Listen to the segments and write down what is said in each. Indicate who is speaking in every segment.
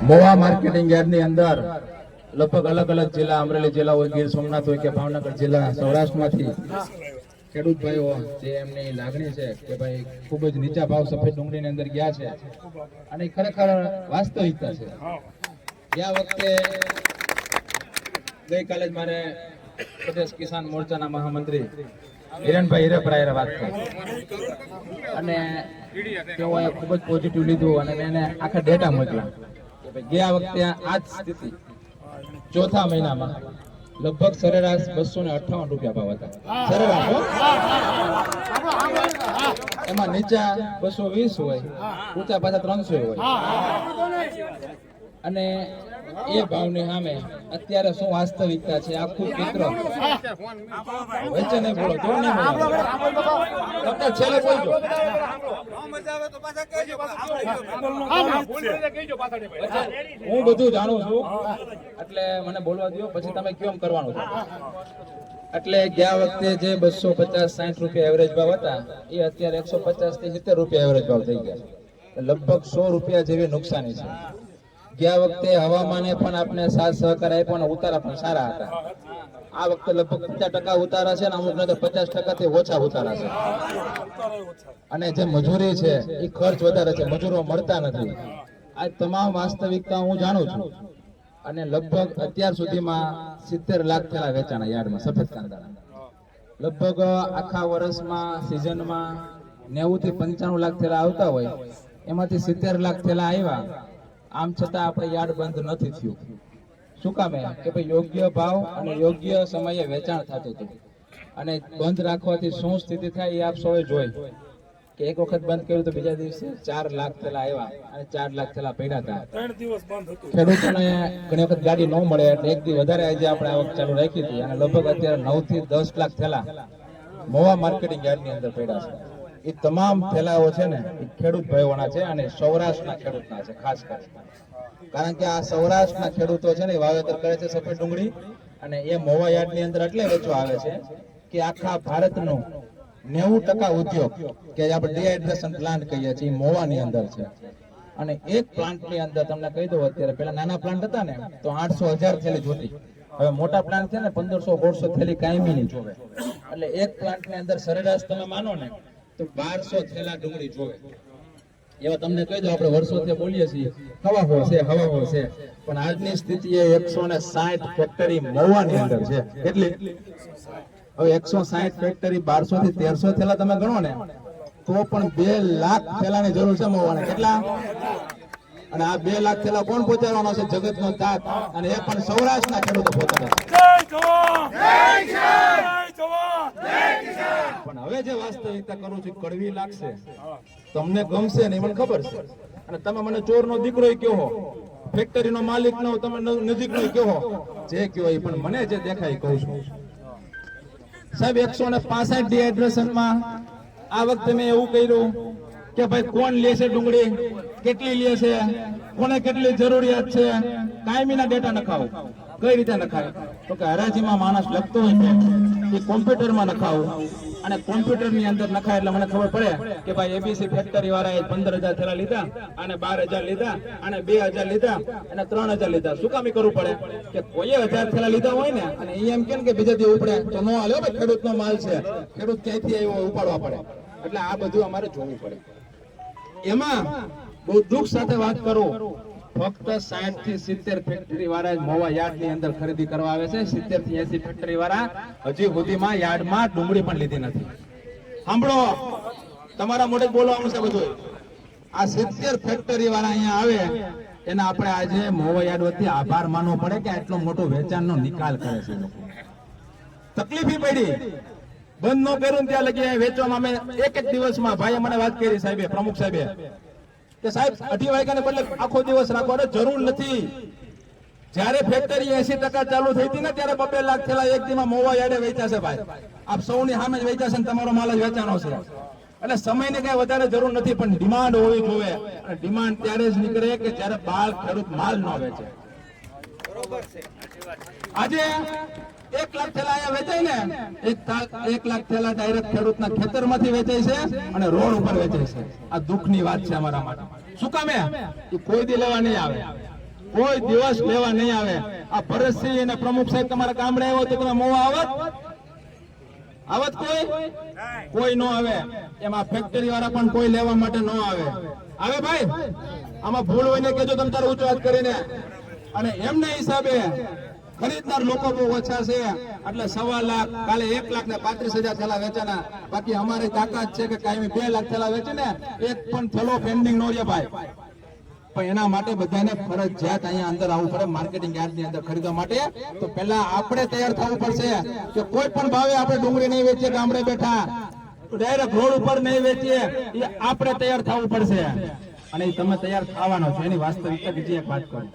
Speaker 1: મોવા marketing યાર્ડની અંદર લગભગ અલગ અલગ જિલ્લા, અમરેલી જિલ્લા હોય, ગીર સોમનાથ હોય કે ભાવનગર જિલ્લા, સૌરાષ્ટ્રમાંથી ખેડૂત ભાઈઓ જે એમની લાગણી છે કે ભાઈ ખૂબ જ નીચા ભાવ સફેદ ડુંગળીની અંદર ગયા છે અને ખરેખર વાસ્તવિકતા છે. ગયા વખતે ગઈકાલે જ મારે પ્રદેશ કિસાન મોરચાના મહામંત્રી હિરણભાઈ હિરેપરાએ વાત કરી અને તેઓએ ખૂબ જ પોઝિટિવ લીધું અને મેં એને આખા ડેટા મોકલ્યા કે ભાઈ ગયા વખતે આ જ સ્થિતિ ચોથા મહિનામાં લગભગ સરેરાશ 258 રૂપિયા ભાવ હતા. સરેરાશ એમાં નીચા 220 હોય, ઊંચા પાછા 300 હોય. અને એ ભાવની સામે અત્યારે શું વાસ્તવિકતા છે આખું ચિત્ર વચ્ચે નહીં બોલો તો નહીં બોલો. છેલ્લે બોલજો. હું બધું જાણું છું એટલે મને બોલવા દો, પછી તમે કેમ કરવાનું છે. એટલે ગયા વખતે જે 250-60 રૂપિયા એવરેજ ભાવ હતા એ અત્યારે 150 થી 70 રૂપિયા એવરેજ ભાવ થઈ ગયા. લગભગ 100 રૂપિયા જેવી નુકસાની છે. ગયા વખતે હવામાને પણ આપણે સાથ સહકાર આપ્યો અને ઉતારા પણ સારા હતા. આ વખતે લગભગ 50% ઉતારા છે અને અમુક ને 50% થી ઓછા ઉતારા છે. અને જે મજૂરી છે એ ખર્ચ વધારે છે, મજૂરો મળતા નથી. આ તમામ વાસ્તવિકતા હું જાણું છું. અને લગભગ અત્યાર સુધીમાં 70 લાખ થેલા વેચાણા યાર્ડમાં સફેદ કાંદાના. લગભગ આખા વર્ષમાં સિઝનમાં 90 થી 95 લાખ થેલા આવતા હોય, એમાંથી 70 લાખ થેલા આવ્યા. આમ છતાં આપણે યાર્ડ બંધ નથી થયું. શું કામે કે ભાઈ યોગ્ય ભાવ અને યોગ્ય સમયે વેચાણ થતું હતું. અને બંધ રાખવાથી શું સ્થિતિ થાય એ આપ સૌએ જોઈ કે એક વખત બંધ કર્યું તો બીજા દિવસે 4 લાખ થેલા આવ્યા અને 4 લાખ થેલા પડ્યા હતા.
Speaker 2: 3 દિવસ બંધ હતું.
Speaker 1: ખેડૂતોને ઘણી વખત ગાડી ન મળે એટલે એક દી વધારે આજે આપણે આવક ચાલુ રાખી હતી અને લગભગ અત્યારે 9 થી 10 લાખ થેલા મોવા માર્કેટિંગ યાર્ડની અંદર પડ્યા છે. એ તમામ થેલાઓ છે ને એ ખેડૂત ભાઈઓના છે અને સૌરાષ્ટ્રના ખેડૂતના છે ખાસ કરીને. કારણ કે આ સૌરાષ્ટ્રના ખેડૂતો છે ને વાવેતર કરે છે સફેદ ડુંગળી અને એ મોવા યાર્ડની અંદર એટલે વેચવા આવે છે કે આખા ભારતનો 90% ઉદ્યોગ કે આપણે ડિહાઇડ્રેશન પ્લાન્ટ કહીએ છીએ મોવાની અંદર છે. અને એક પ્લાન્ટની અંદર તમને કહી દઉં, અત્યારે પેલા નાના પ્લાન્ટ હતા ને તો 800-1000 થેલી જોતી. હવે મોટા પ્લાન્ટ છે ને 1500-1600 થેલી કાયમીની જોવે. એટલે એક પ્લાન્ટની અંદર સરેરાશ તમે માનો ને તો 1200 થેલા ડુંગળી જોવે. એવા તમને કહી દો, આપણે વર્ષોથી બોલીએ છીએ હવા હો છે, હવા હો છે, પણ આજની સ્થિતિએ 160 ફેક્ટરી મોવાની અંદર છે. કેટલી? હવે 160 ફેક્ટરી 1200 થી 1300 થેલા તમે ગણો ને તો પણ 2 લાખ થેલાની જરૂર છે મોવાને. કેટલા? અને આ 2 લાખ થેલા કોણ પહોંચાડવાનો છે? જગતનો તાત. અને એ પણ સૌરાષ્ટ્રના ખેડૂતો પહોંચાડે છે. પણ હવે જે વાસ્તવિકતા કરું છું કડવી લાગશે, તમને ગમશે નહીં, મને ખબર છે. અને તમે મને ચોરનો દીકરો કહો, ફેક્ટરીનો માલિક ન તમે નજીકનો કહો, જે કહો એ પણ મને જે દેખાય કહું છું. સાહેબ 165 ડિહાઇડ્રેશનમાં આ વખતે મેં એવું કર્યું કે ભાઈ કોણ લે છે ડુંગળી, કેટલી લે છે, કોને કેટલી જરૂરિયાત છે, કાયમીના ડેટા નખાવો. કઈ રીતે નખાય? તો કે હરાજીમાં માણસ લખતો હોય છે એ કોમ્પ્યુટરમાં નખાવું અને કોમ્પ્યુટરની અંદર નખાય એટલે મને ખબર પડે કે ભાઈ એબીસી ફેક્ટરી વાળાએ 15000 થેલા લીધા અને 12000 લીધા અને 2000 લીધા અને 3000 લીધા. શું કામ કરવું પડે કે કોઈએ 1000 થેલા લીધા હોય ને અને એમ કે બીજાથી ઉપડે તો ન હાલે. ભાઈ ખેડૂતનો માલ છે, ખેડૂત ક્યાંથી આવ્યો ઉપાડવા પડે. એટલે આ બધું અમારે જોવું પડે. એમાં બહુ દુઃખ સાથે વાત કરું, ફક્ત 60 થી 70 ફેક્ટરી વાળા મોવા યાર્ડ ની અંદર ખરીદી કરવા આવે છે. 70 થી 80 ફેક્ટરી વાળા હજી સુધીમાં યાર્ડમાં ડુંગળી પણ લીધી નથી. સાંભળો, તમારા મોઢે બોલવાનું છે બધું. આ 70 ફેક્ટરી વાળા અહીંયા આવે એના આપણે આજે મોવા યાર્ડ વતી આભાર માનવો પડે કે આટલો મોટો વેચાણનો નિકાલ કરે છે. તકલીફ પડી, બંધ ન કર્યું ત્યાં લગી વેચવામાં અમે એક દિવસમાં, ભાઈએ મને વાત કરી સાહેબે, પ્રમુખ સાહેબે, કે સાહેબ 2:30 વાગ્યાને બદલે આખો દિવસ રાખવાનો જરૂર નથી. જયારે ફેક્ટરી 80% ચાલુ થઈ હતી ને ત્યારે 2 લાખ થેલા એક દીમાં મોવા યાર્ડે વેચ્યા છે. ભાઈ આપ સૌની સામે જ વેચ્યા છે ને તમારો માલ જ વેચાનો છે. એટલે સમયની કઈ વધારે જરૂર નથી, પણ ડિમાન્ડ હોવી જોઈએ. અને ડિમાન્ડ ત્યારે જ નીકળે કે જયારે બાળ ખેડૂત માલ ન વેચે. આજે 1 લાખ થેલા અહીંયા વેચાય ને, 1 લાખ થેલા ડાયરેક્ટ ખેડૂતના ખેતરમાંથી વેચાય છે અને રોડ ઉપર વેચાય છે. આ દુઃખની વાત છે અમારા માટે. શું કામે? એ કોઈ દી લેવા નહીં આવે. કોઈ દિવસ લેવા નહીં આવે. આ ભરતસિંહ અને પ્રમુખ સાહેબ તમારા ગામડે આવ્યો તો તમે મોવા આવત કોઈ નો આવે. એમાં ફેક્ટરી વાળા પણ કોઈ લેવા માટે ન આવે. આવે ભાઈ, આમાં ભૂલ હોય ને કેજો તમે તારે ઊંચો હાથ કરીને. અને એમને હિસાબે ખરીદનાર લોકો બહુ ઓછા છે, એટલે 1.25 લાખ, કાલે 1,35,000 થેલા વેચાના. બાકી અમારી તાકાત છે કે કાયમી 2 લાખ થેલા વેચે ને એક પણ થેલો પેન્ડિંગ નો રહે ભાઈ. પણ એના માટે બધાને ફરજિયાત અહીંયા અંદર આવવું પડે માર્કેટિંગ યાર્ડ ની અંદર ખરીદવા માટે. તો પહેલા આપણે તૈયાર થવું પડશે કે કોઈ પણ ભાવે આપણે ડુંગળી નહીં વેચીએ ગામડે બેઠા, ડાયરેક્ટ રોડ ઉપર નહીં વેચીએ, એ આપણે તૈયાર થવું પડશે. અને તમે તૈયાર થવાનો છો એની વાસ્તવિકતા. બીજી એક વાત કરું,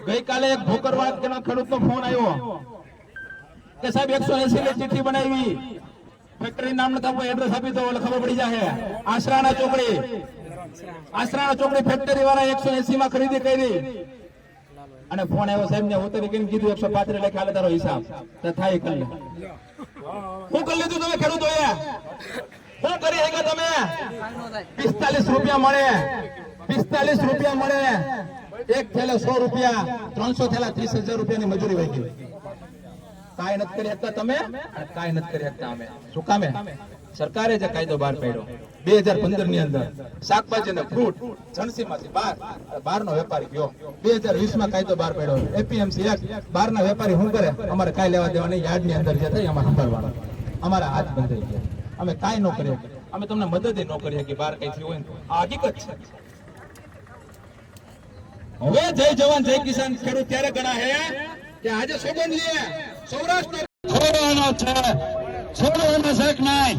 Speaker 1: ગઈકાલે એક ભોકરવાડ ખેડૂતનો ફોન આવ્યો કે સાહેબ 180 ની ચિઠ્ઠી બનાવી, ફેક્ટરી નામ નથી આપવું, એડ્રેસ આપી દો એટલે ખબર પડી જાય. આશરાના ચોકડી ફેક્ટરી વાળા 180 માં ખરીદી કરી. અને ફોન આવ્યો સાહેબ ને ઉતરી કરીને કીધું 135 લખી હાલે તારો હિસાબ તો થાય કરી લે. શું કરી લીધું તમે ખેડૂતોએ? શું કરી શક્યા તમે? 45 રૂપિયા મળે, 45 રૂપિયા મળે. એક થેલે 100 રૂપિયા, 300 થેલા 30,000 રૂપિયાની મજૂરી વહી ગઈ. કાંઈ નથી કરી શકતા તમે, કાંઈ નથી કરી શકતા અમે. શું કામે? સરકારે જે કાયદો બહાર પાડ્યો 2015 ની અંદર, શાકભાજી અને ફ્રૂટ જણસીમાંથી બહારનો વેપારી ગયો. 2020 માં કાયદો બહાર પાડ્યો એપીએમસી એક્ટ. બહારના વેપારી શું કરે? અમારે કાંઈ લેવા દેવા નહીં. યાર્ડ ની અંદર જે થાય અમારે સંભાળવાનું. અમારા હાથ બંધાઈ ગયા. અમે કાંઈ ન કરીએ, અમે તમને મદદ ન કરીએ કે બહાર કઈ થયું હોય. આ હકીકત છે. હવે જય જવાન જય કિસાન ખેડૂત ત્યારે ગણા હે કે આજે સોગંદ લે સૌરાષ્ટ્ર છોડવાનો છે, છોડવાનો છે કે નહીં?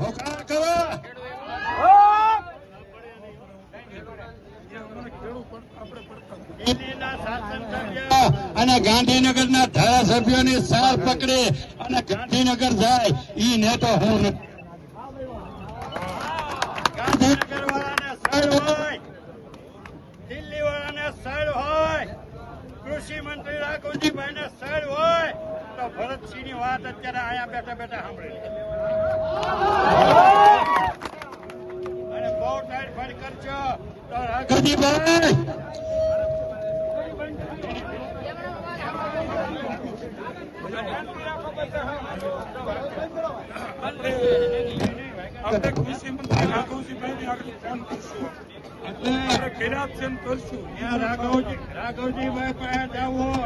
Speaker 1: હોકાર કરો. અને ગાંધીનગરના ધારાસભ્યોની સાર પકડી અને ગાંધીનગર જાય ઈ નેતો હું નથી.
Speaker 2: ગાંધીનગર વાળાને સાડ હોય, દિલ્હી વાળાને સાડ હોય, કૃષિ મંત્રી રાઘવજીભાઈ ને સાડ હોય તો ભરતસિંહ ની વાત અત્યારે અહીંયા બેઠા બેઠા સાંભળી અને બહુ ટાઈટ ફાઈટ કરજો તો રાઘવજીભાઈ
Speaker 3: આપણે કૃષિ મંત્રી રાઘવજીભાઈ આગળ ફોન કરશું, એટલે કિરાતસેન કરશું.
Speaker 2: ત્યાં રાઘવજીભાઈ પાસે જાવું,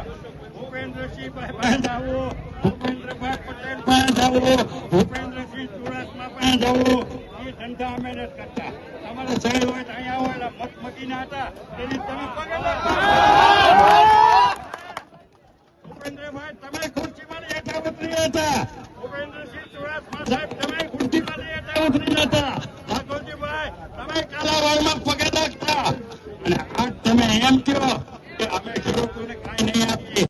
Speaker 2: ભૂપેન્દ્રસિંહભાઈ પાસે જાવું, ભૂપેન્દ્રભાઈ પટેલ પાસે જાવું, ભૂપેન્દ્રસિંહ ચુડાસમા પાસે જાવું. એ ધંધા અમે નથી કરતા. તમારે સાહેબ હોય તો અહીંયા આવો. એટલે મગમગીના હતા તેની તમે પગે લાગો. ભૂપેન્દ્રભાઈ તમે ખુરશીમાં યથાવત્રી હતા. ભૂપેન્દ્રસિંહ ચુડાસમા સાહેબ તમે ખુરશીમાં યથાવત્રી હતા. રાઘવજીભાઈ તમે કાલાવાડમાં પગે લાગતા. અને આજ તમે એમ કહો કે અમે ખેડૂતોને કાંઈ નહીં આપીએ.